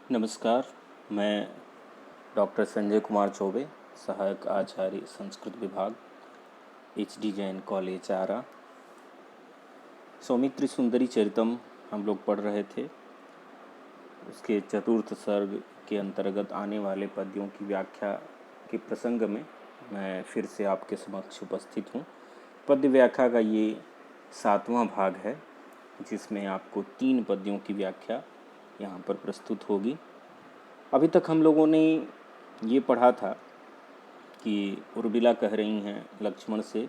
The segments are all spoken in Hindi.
नमस्कार। मैं डॉक्टर संजय कुमार चौबे, सहायक आचार्य संस्कृत विभाग, HD जैन कॉलेज आरा। सौमित्र सुंदरी चरितम हम लोग पढ़ रहे थे। उसके चतुर्थ सर्ग के अंतर्गत आने वाले पद्यों की व्याख्या के प्रसंग में मैं फिर से आपके समक्ष उपस्थित हूँ। पद्य व्याख्या का ये 7वां भाग है, जिसमें आपको 3 पद्यों की व्याख्या यहाँ पर प्रस्तुत होगी। अभी तक हम लोगों ने ये पढ़ा था कि उर्मिला कह रही हैं लक्ष्मण से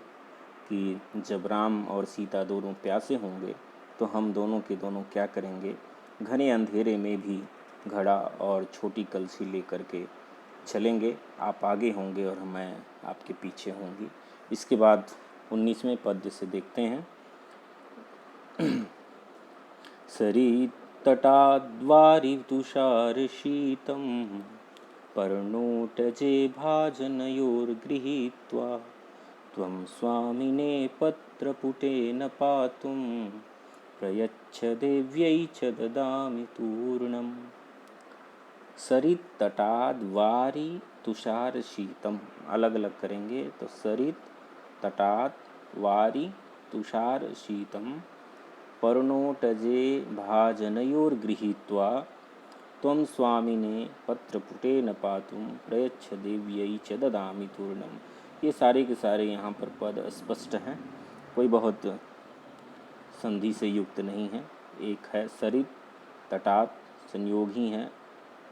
कि जब राम और सीता दोनों प्यासे होंगे तो हम दोनों के दोनों क्या करेंगे, घने अंधेरे में भी घड़ा और छोटी कलसी लेकर के चलेंगे। आप आगे होंगे और मैं आपके पीछे होंगी। इसके बाद 19वें पद्य से देखते हैं। सरित्तटाद्वारि तुषारशीतं पर्णोटजे भाजनयोर्गृहीत्वा त्वं स्वामिने पत्रपुटेन पातुं प्रयच्छ देव्यै च ददामि तूर्णम्। सरित्तटाद्वारि तुषारशीतम अलग अलग करेंगे तो सरित्तटाद्वारि तुषारशीतम पर्णोटजे भाजनयोर्गृहीत्वा त्वं स्वामिने पत्रपुटेन पातुं प्रयच्छ देव्यै च ददामि तूर्णम्। ये सारे के सारे यहाँ पर पद स्पष्ट हैं, कोई बहुत संधि से युक्त नहीं है। एक है सरित, तटात संयोग ही है,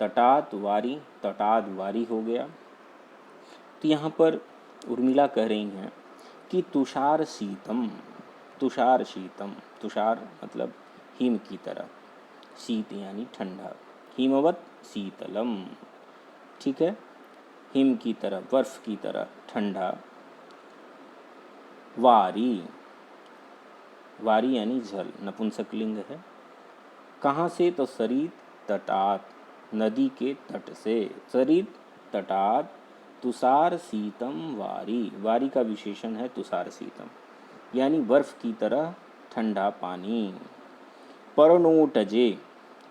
तटात वारी, तटाद वारी हो गया। तो यहाँ पर उर्मिला कह रही हैं कि तुषार शीतम, तुषार शीतम, तुषार मतलब हिम की तरह, शीत यानी ठंडा, हिमवत शीतलम, ठीक है, हिम की तरह, बर्फ की तरह ठंडा। वारी, वारी यानी जल, नपुंसकलिंग है। कहाँ से? तो सरित तटात, नदी के तट से। सरित तटात तुषार शीतम वारी, वारी का विशेषण है तुषार शीतम यानी बर्फ की तरह ठंडा पानी। पर्णोटजे,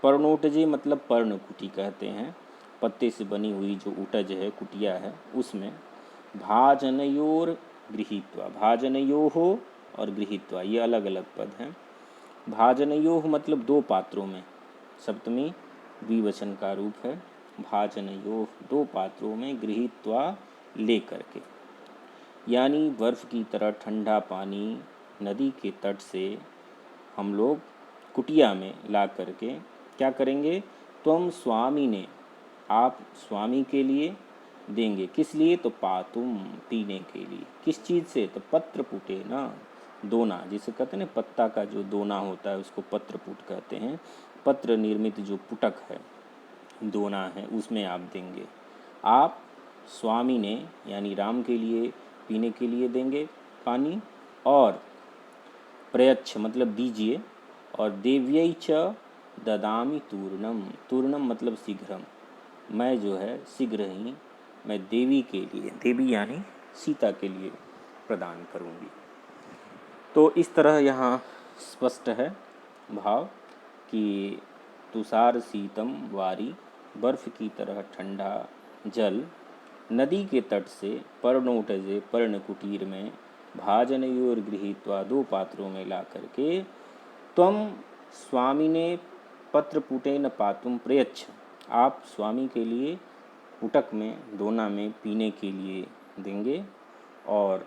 पर्णोटजे मतलब पर्णकुटी कहते हैं, पत्ते से बनी हुई जो उटज है, कुटिया है, उसमें। भाजनयोर गृहीत्वा, भाजनयोः और गृहीत्वा ये अलग अलग पद हैं। भाजनयोः मतलब 2 पात्रों में, सप्तमी द्विवचन का रूप है। भाजनयोः 2 पात्रों में, गृहीत्वा लेकर के, यानी बर्फ की तरह ठंडा पानी नदी के तट से हम लोग कुटिया में ला करके क्या करेंगे? त्वं स्वामी ने, आप स्वामी के लिए देंगे। किस लिए? तो पातुम, पीने के लिए। किस चीज़ से? तो पत्रपुटे ना, दोना, जिसे कहते हैं ना पत्ता का जो दोना होता है उसको पत्रपुट कहते हैं। पत्र निर्मित जो पुटक है, दोना है, उसमें आप देंगे। आप स्वामी ने यानी राम के लिए पीने के लिए देंगे पानी, और प्रयच्छ मतलब दीजिए, और देव्यै च ददामि तूर्णम, तूर्णम मतलब शीघ्रम, मैं जो है शीघ्र ही मैं देवी के लिए, देवी यानी सीता के लिए प्रदान करूँगी। तो इस तरह यहाँ स्पष्ट है भाव कि तुषार शीतम वारी, बर्फ की तरह ठंडा जल नदी के तट से, पर्णोटजे पर्णकुटीर में, भाजनयोर गृहीत्वा 2 पात्रों में ला करके, त्वं स्वामिने पत्रपुटेन पातुम प्रयच्छ, आप स्वामी के लिए पुटक में, दोना में पीने के लिए देंगे, और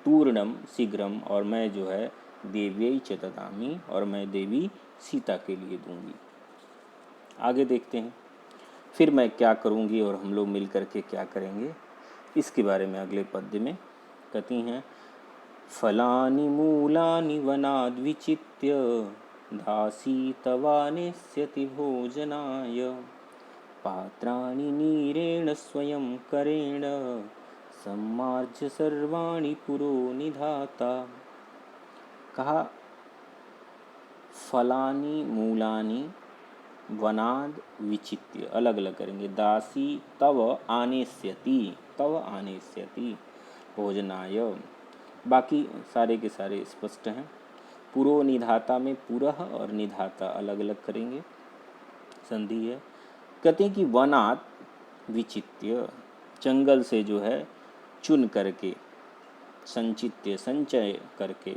तूर्णम शीघ्रम, और मैं जो है देव्यै च ददामि, और मैं देवी सीता के लिए दूंगी। आगे देखते हैं फिर मैं क्या करूंगी और हम लोग मिल करके क्या करेंगे, इसके बारे में अगले पद्य में कहती हैं। फलानि मूलानि वनाद्विचित्य दासी तवानेस्यति भोजनाय, पात्राणि नीरेण स्वयं करेण सम्मार्ज्य सर्वाणि पुरो निधाता। कहा फलानि मूलानि वनाद विचित्य, अलग अलग करेंगे। दासी तव आनेस्यति, तव आनेस्यति भोजनाय, बाकी सारे के सारे स्पष्ट हैं। पुरो निधाता में पुरः और निधाता अलग अलग करेंगे, संधि है। कहते हैं कि वनात् विचित्य, जंगल से जो है चुन करके, संचित्य संचय करके,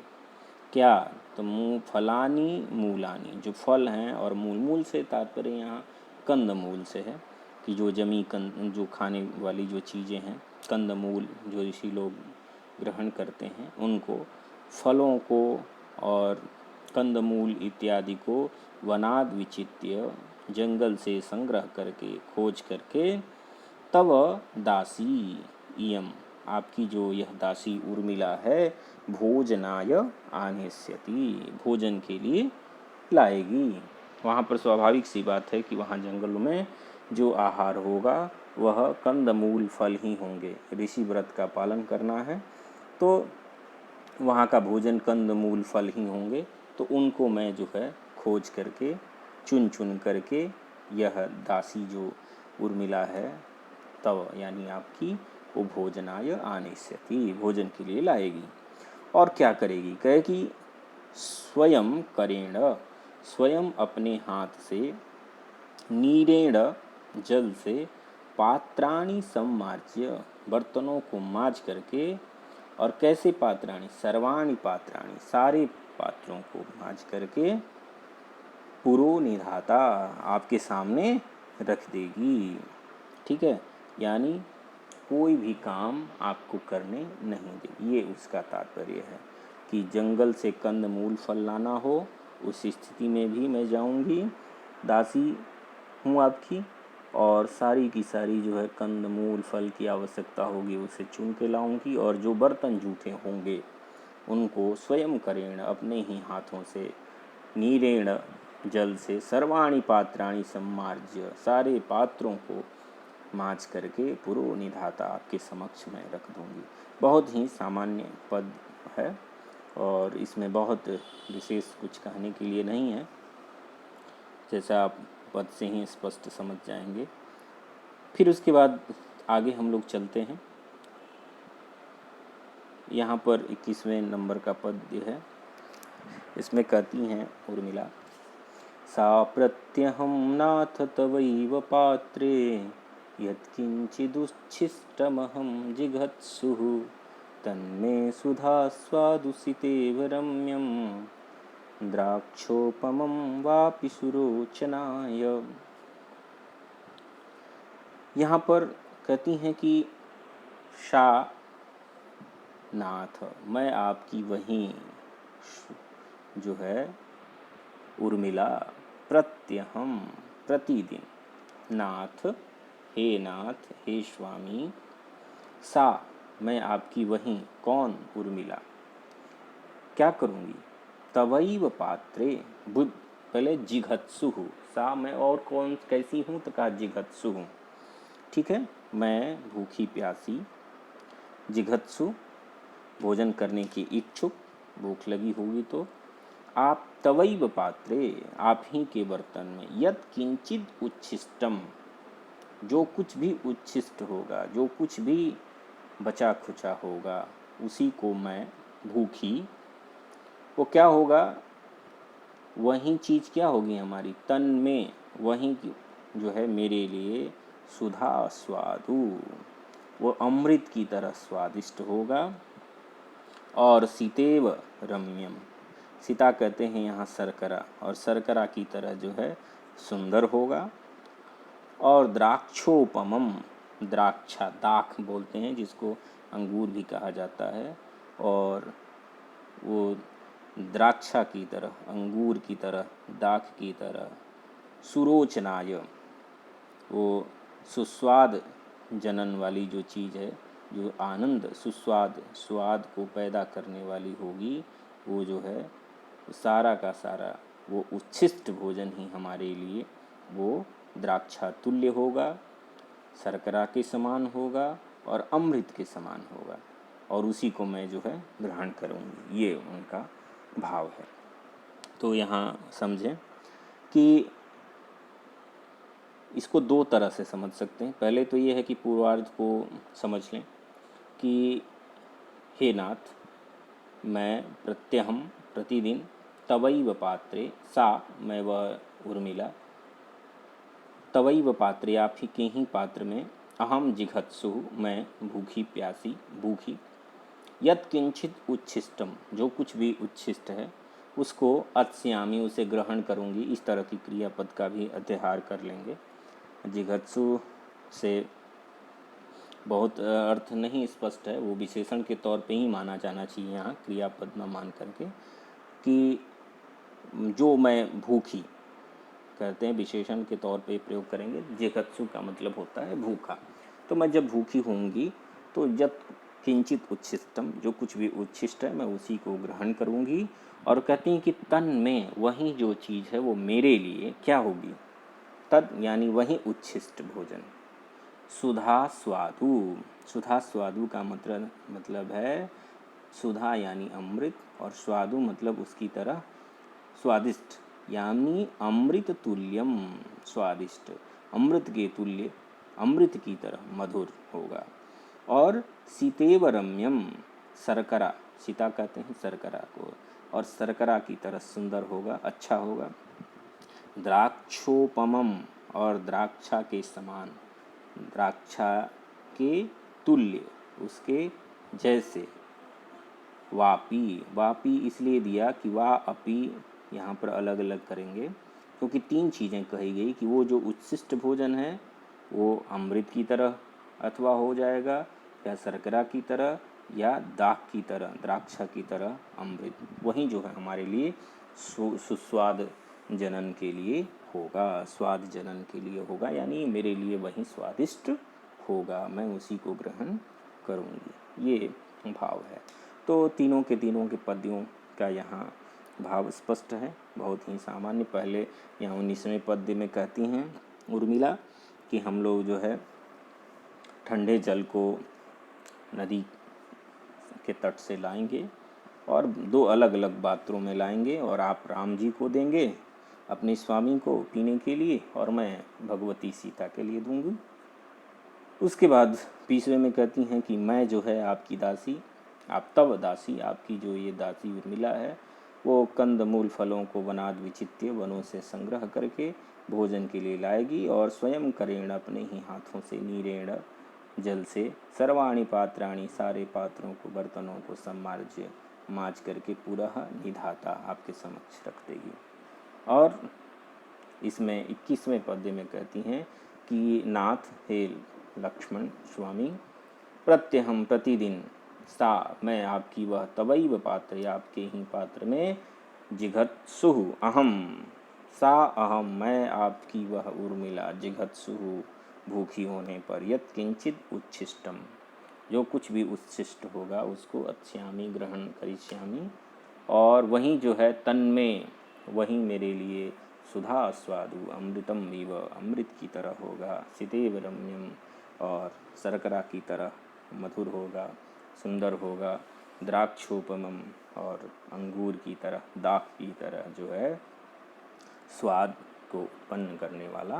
क्या, तो फलानी मूलानी, जो फल हैं, और मूल, मूल से तात्पर्य यहाँ कंद मूल से है कि जो जमी कंद, जो खाने वाली जो चीज़ें हैं, कंद मूल जो ऋषि लोग ग्रहण करते हैं, उनको, फलों को और कंदमूल इत्यादि को वनाद विचित्य, जंगल से संग्रह करके, खोज करके, तव दासी इयम, आपकी जो यह दासी उर्मिला है, भोजनाय आनेष्यति, भोजन के लिए लाएगी। वहाँ पर स्वाभाविक सी बात है कि वहाँ जंगल में जो आहार होगा वह कंदमूल फल ही होंगे। ऋषि व्रत का पालन करना है तो वहाँ का भोजन कंदमूल फल ही होंगे, तो उनको मैं जो है खोज करके, चुन चुन करके, यह दासी जो उर्मिला है, तव यानी आपकी, वो भोजनाय आनेष्यति, भोजन के लिए लाएगी। और क्या करेगी, कहे कि स्वयं करेण, स्वयं अपने हाथ से, नीरेण जल से, पात्राणि सम्मार्ज्य, बर्तनों को माज करके, और कैसे पात्राणि, सर्वाणि पात्राणि, सारे पात्रों को माज करके, पुरो निधाता, आपके सामने रख देगी। ठीक है, यानी कोई भी काम आपको करने नहीं देगी, ये उसका तात्पर्य है कि जंगल से कंद मूल फल लाना हो, उस स्थिति में भी मैं जाऊंगी, दासी हूँ आपकी, और सारी की सारी जो है कंद मूल फल की आवश्यकता होगी उसे चुन के लाऊंगी, और जो बर्तन जूठे होंगे उनको स्वयं करेण, अपने ही हाथों से, नीरेण जल से, सर्वाणि पात्राणि सम्मार्ज्य, सारे पात्रों को माज करके, पुरो निधाता, आपके समक्ष में रख दूंगी। बहुत ही सामान्य पद है और इसमें बहुत विशेष कुछ कहने के लिए नहीं है, जैसा आप पद से ही स्पष्ट समझ जाएंगे। फिर उसके बाद आगे हम लोग चलते हैं। यहाँ पर 21वें नंबर का पद्य है, इसमें कहती हैं उर्मिला, सा प्रत्यहं नाथ तवैव पात्रे, यत्किञ्चिदुच्छिष्टमहं जिघत्सुः, तन्मे सुधास्वादुसितेव रम्यं, द्राक्षोपमं वापि सुरोचनाय। यहाँ पर कहती हैं कि शा नाथ, मैं आपकी वहीं जो है उर्मिला, प्रत्यहम प्रतिदिन, नाथ हे नाथ, हे स्वामी, सा मैं आपकी वहीं, कौन, उर्मिला, क्या करूँगी, तवैव पात्रे, पहले जिघत्सु, सा मैं और कौन कैसी हूँ, तो कहा जिघत्सु हूँ। ठीक है, मैं भूखी प्यासी, जिघत्सु भोजन करने की इच्छुक, भूख लगी होगी तो, आप तवैव पात्रे, आप ही के बर्तन में, यत् किंचित उच्छिष्टम, जो कुछ भी उच्छिष्ट होगा, जो कुछ भी बचा खुचा होगा, उसी को मैं, भूखी, वो क्या होगा, वही चीज़ क्या होगी हमारी, तन में, वही जो है मेरे लिए, सुधा स्वादु, वो अमृत की तरह स्वादिष्ट होगा, और सीतेव रम्यम, सीता कहते हैं यहाँ शर्करा, और शर्करा की तरह जो है सुंदर होगा, और द्राक्षोपमम, द्राक्षा, दाख बोलते हैं जिसको अंगूर भी कहा जाता है, और वो द्राक्षा की तरह, अंगूर की तरह, दाख की तरह, सुरोचनाय, वो सुस्वाद जनन वाली जो चीज़ है, जो आनंद, सुस्वाद, स्वाद को पैदा करने वाली होगी, वो जो है सारा का सारा वो उच्छिष्ट भोजन ही हमारे लिए वो द्राक्षा तुल्य होगा, शर्करा के समान होगा, और अमृत के समान होगा, और उसी को मैं जो है ग्रहण करूँगी, ये उनका भाव है। तो यहाँ समझें कि इसको दो तरह से समझ सकते हैं। पहले तो ये है कि पूर्वार्ध को समझ लें कि हे नाथ, मैं प्रत्यहम प्रतिदिन, तवैव पात्रे, सा मैं वह उर्मिला, तवैव पात्रे, आप ही के ही पात्र में, अहम जिघत्सु, मैं भूखी प्यासी भूखी, यत् किंचित उच्छिष्टम, जो कुछ भी उच्छिष्ट है उसको अत्स्यामी, उसे ग्रहण करूँगी। इस तरह की क्रियापद का भी अध्याहार कर लेंगे। जिघत्सु से बहुत अर्थ नहीं स्पष्ट है, वो विशेषण के तौर पे ही माना जाना चाहिए यहाँ, क्रियापद न मान करके, कि जो मैं भूखी कहते हैं, विशेषण के तौर पे प्रयोग करेंगे। जिघत्सु का मतलब होता है भूखा। तो मैं जब भूखी होंगी तो जब किंचित उच्छिष्टम, जो कुछ भी उच्छिष्ट है मैं उसी को ग्रहण करूँगी। और कहती हैं कि तन में, वही जो चीज़ है वो मेरे लिए क्या होगी, तद यानी वही उच्छिष्ट भोजन। सुधा स्वादु, सुधा स्वादु का मतलब है सुधा यानी अमृत, और स्वादु मतलब उसकी तरह स्वादिष्ट, यानी अमृत तुल्यम स्वादिष्ट, अमृत के तुल्य, अमृत की तरह मधुर होगा। और सीतेव रम्यम, शर्करा, सीता कहते हैं शर्करा को, और शर्करा की तरह सुंदर होगा, अच्छा होगा। द्राक्षोपमम, और द्राक्षा के समान, द्राक्षा के तुल्य, उसके जैसे। वापी, वापी इसलिए दिया कि वा अपी यहाँ पर अलग अलग करेंगे, क्योंकि तीन चीज़ें कही गई कि वो जो उच्छिष्ट भोजन है वो अमृत की तरह अथवा हो जाएगा, या शर्करा की तरह, या दाख की तरह, द्राक्षा की तरह अमृत, वही जो है हमारे लिए सुस्वाद जनन के लिए होगा, स्वाद जनन के लिए होगा, यानी मेरे लिए वही स्वादिष्ट होगा, मैं उसी को ग्रहण करूँगी। ये भाव है। तो तीनों के पद्यों का यहाँ भाव स्पष्ट है, बहुत ही सामान्य। पहले यहाँ 19वें पद्य में कहती हैं उर्मिला कि हम लोग जो है ठंडे जल को नदी के तट से लाएंगे और दो अलग अलग पात्रों में लाएंगे, और आप राम जी को देंगे अपने स्वामी को पीने के लिए, और मैं भगवती सीता के लिए दूंगी। उसके बाद 20वें में कहती हैं कि मैं जो है आपकी दासी, आप तब दासी, आपकी जो ये दासी उर्मिला है वो कंद मूल फलों को वनाद विचित्य, वनों से संग्रह करके भोजन के लिए लाएगी, और स्वयं करेण, अपने ही हाथों से, नीरेण जल से, सर्वाणी पात्राणी, सारे पात्रों को, बर्तनों को सम्मार्ज्य, माज करके पूरा निधाता आपके समक्ष रख देगी। और इसमें 21वें पद्य में कहती हैं कि नाथ हे लक्ष्मण स्वामी, प्रत्यहम प्रतिदिन, सा मैं आपकी वह तवैव पात्र, आपके ही पात्र में, जिघत्सुहु अहम, सा अहम मैं आपकी वह उर्मिला, जिघत्सुहु भूखी होने पर, यत् किंचित उच्छिष्टम, जो कुछ भी उच्छिष्ट होगा उसको अच्छामी ग्रहण करिष्यामि, और वहीं जो है तन में, वहीं मेरे लिए सुधा स्वादु अमृतम इव, अमृत की तरह होगा, सीतेव रम्यम, और शर्करा की तरह मधुर होगा, सुंदर होगा, द्राक्षोपमम, और अंगूर की तरह, दाख की तरह जो है स्वाद को उत्पन्न करने वाला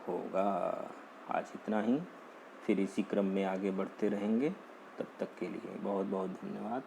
होगा। आज इतना ही, फिर इसी क्रम में आगे बढ़ते रहेंगे। तब तक के लिए बहुत बहुत धन्यवाद।